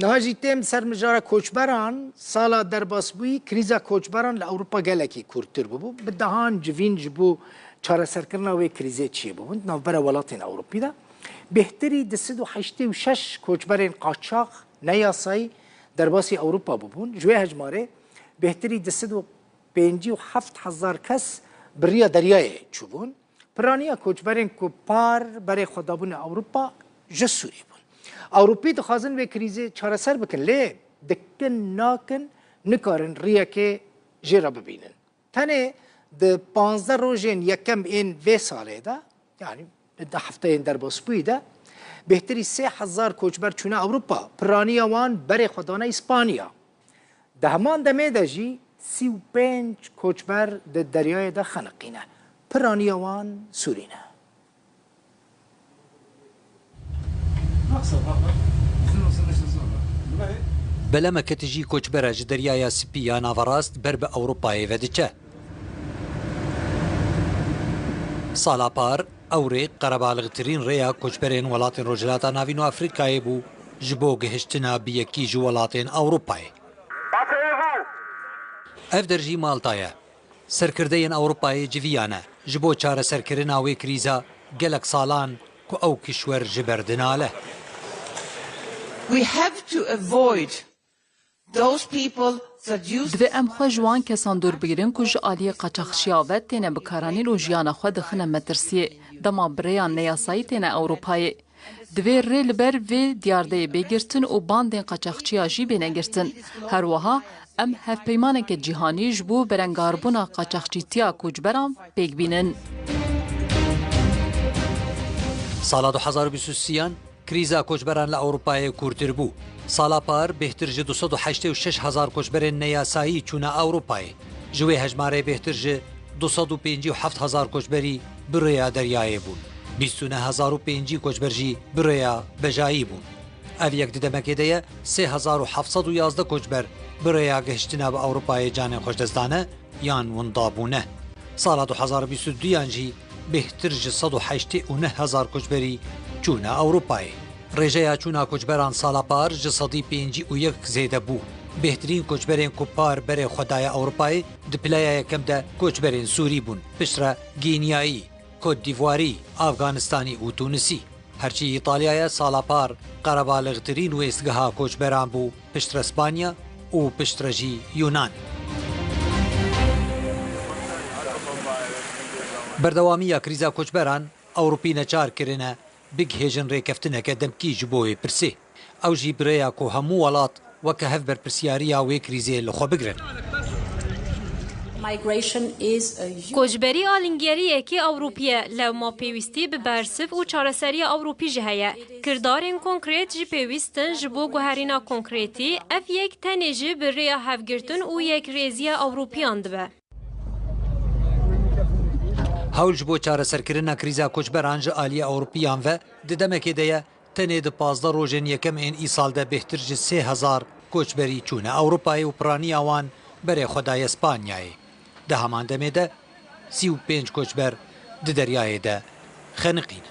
نهاجی تیم سر مجارا کوچبران سالا درباس بوی کریزا کوچبران لأوروپا گلکی کورتر بو بدهان جوین جبو چاره سرکرنا و کریزه چیه بو نوبر ولاتین اوروپی دا بهتری دسد و حشتی و شش کوچبرین قاچاق نیاسایی درباسی اوروپا بون جوی هجماره بهتری دسد و 57,000 کس بریا دریای چوبون پرانیا کوچبرین کو پار برای خدابون اوروپا جسوری بون اوروپی دخوازن به کریزه چاره سر بکن لی دکن ناکن نکارن ریا که جیرا ببینن تنه ده 15 روزین یکم این و ساله ده یعنی ده هفته این در باسپوی ده بهتری 3,000 کوچبر چونه اوروپا پرانیا وان برای خدانه اسپانیا ده همان دمه ده جی 35 کوچبر ده دریای ده خنقینه پرانیا وان سورینه بلما كتجي كوچبرا جدريايا سبيا نافراست برب أوروباي ودچه سالا پار أوري قربالغترين ريا كوچبرين ولاتين روجلاتا نافينو أفريقاي بو جبو گهشتنا بيكي جو ولاتين أوروباي اف درجي مالتايا سركردين أوروباي جويانا جبو چاره سركرنا وي كريزا گلك سالان كو أو كشور جبردناله We have to avoid those people that use دوی ام خو جوان کسان دور بگیرن کج آلی قاچاقچیاوت تنه بکارانی رو جیانا خو دخنه مترسیه دما بریان نیاسایی تنه اوروپای دوی ریل بر و دیارده بگیرتن و باندین قاچاقچیا جی بینگیرتن هر وها ام هف پیمانه که جیهانی جبو برنگاربونا قاچاقچیتیا کوچبران بیگ بینن سالا 2023 كريزا كوچبران لأوروباي كورتر بو سالا پار بهتر جه 286,000 كوچبرين نياسایی چونه أوروباي جوي هجماره بهتر جه 257,000 كوچبري بريا درياي بون 29,005 كوچبرجي بريا بجاي بون اف یک ددمك ديه 3,711 كوچبر بريا گهشتنا به أوروباي جان خوشدزدانه يان وندابونه سالا 2022 جي بهتر جه 189,000 كوچبري چونه أوروباي رجايا چونه كوچبران سالا پار جسدي 5 زيده بو بهترين كوچبرين كوبار بري خدايا أوروباي دبلايا كم ده كوچبرين سوري بون بشرا غينياي كوت ديفواري أفغانستاني و تونسي هرچي إيطاليا سالا پار قربالغترين ويستگها كوچبران بو بشتر اسبانيا و بشتر جي يونان بردوامية كريزا كوچبران أوروبي نچار كرنه بگهێژن ڕێکەفتنەکە دەمکی ji بۆ wê pirsê ew jî birêya ku hemû welat weke hev berpirsiyariya wê krîzê li xwe bigrin. کۆچبەری ئاڵنگێریەکی ئەوروپیە لەو ما پێویستی bi bersiv û çareseriya Ewropî jî heye. Kirdarên konkrêt jî pêwîstin ji bo guherîna konkrêtî ev yek tenê jî bi rêya hevgirtin û yekrêziya Ewropiyan dibe. هەول ji بۆ چارەسەرکردنا کریزا کۆچبەران ji aliya Ewropiyan ve di demekê de ye tenê di 15 rojên yekem ên îsal de bêhtir ji 3,000 koçberî çûne Ewropayê û piraniya wan berê xwedaya Spanyayê. Di heman demê de 35 koçber di deryayê de xeniqîn.